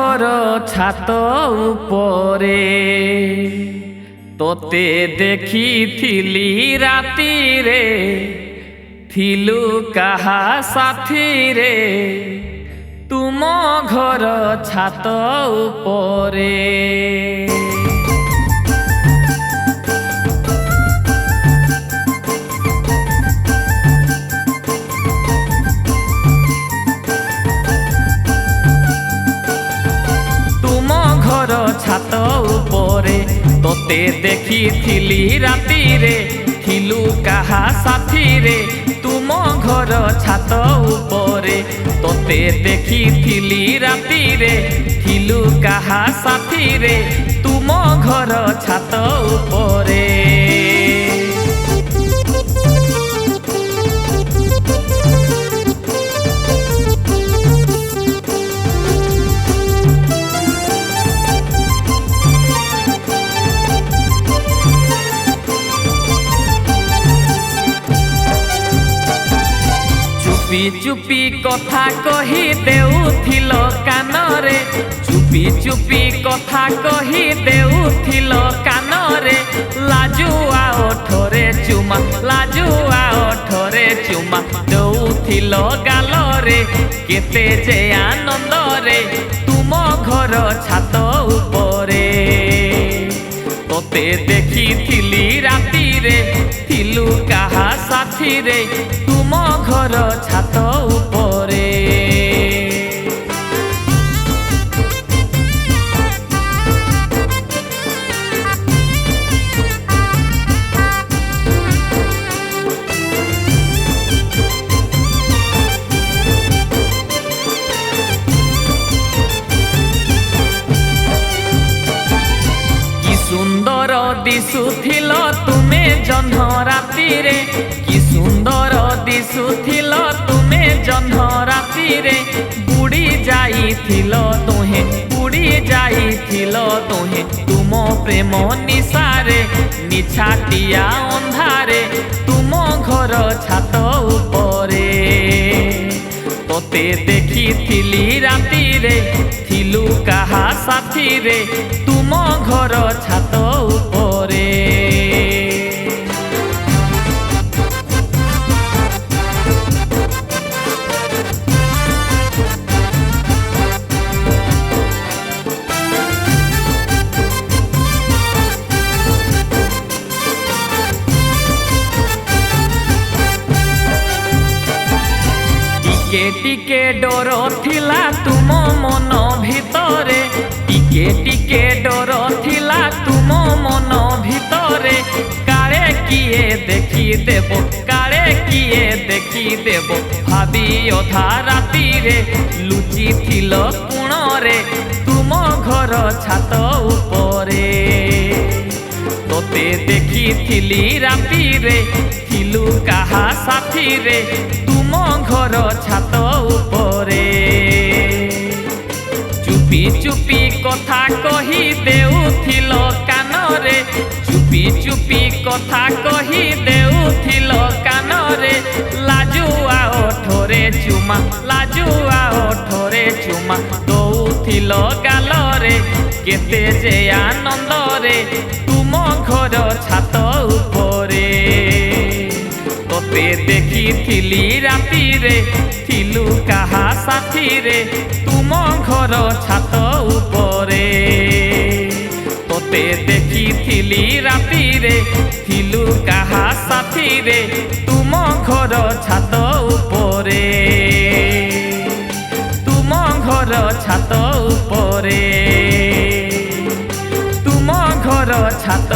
ঘর ছাত উপরে তোতে দেখিথিলি রাতিরে থিলু কাহা সাথীরে তুম ঘর ছাত উপরে। ছাত উপরে তোতে দেখিথিলি রাতিরে থিলু কাহা সাথীরে তুম ঘর ছাত উপরে তোতে দেখিথিলি রাতিরে থিলু কাহা সাথীরে তুম ঘর ছাত উপরে। চুপি চুপি কথা কহি দেউথিল কানরে চুপি চুপি কথা কহি দেউথিল কানরে লাজুয়া ওঠরে চুমা লাজুয়া ওঠরে চুমা দেউথিল গালরে কেতে যে আনন্দরে তুম ঘর ছাত উপরে তোতে দেখিথিলি রাতিরে থিলু কাহা সাথীরে তুম ঘর ছাত উপরে। কি সুন্দর দিশুথিল তুমে জহ্ন রাতিরে কি সুন্দর দিশুথিল তুমে জহ্ন রাতিরে বুড়ি যাইথিল তুহে বুড়ি যাইথিল তুহে তুম প্রেম নিশারে নিছাটিয়া ଅନ୍ଧାରେ তুম ঘর ছাত উপরে তোতে দেখিথিলি রাতিরে থিলু কাহা সাথীরে তুম ঘর ছাত উপরে। টিকে টিকে ডর থিলা তুম মন ভিতরে টিকে টিকে ডর থিলা তুম মন ভিতরে কারে কিয়ে দেখি দেব কারে কিয়ে দেখি দেব ভাবি অধা রাতিরে লুচিথিল কোণরে তুম ঘর ছাত উপরে তোতে দেখিথিলি রাতিরে থিলু কাহা সাথীরে তুম ঘর ছাত উপরে। চুপি চুপি কথা কহি দেউথিল কানরে চুপি চুপি কথা কহি দেউথিল কানরে লাজুয়া ওঠরে চুমা লাজুয়া ওঠরে চুমা দৌথিল গালরে কেতে যে আনন্দরে তুম ঘর ছাত উপরে তোতে দেখিথিলি রাতিরে থিলু কাহা সাথীরে তুম ঘর ছাত উপরে তোতে দেখিথিলি রাতিরে থিলু কাহা সাথীরে তুম ঘর ছাত উপরে তুম ঘর ছাত উপরে তুম ঘর ছাত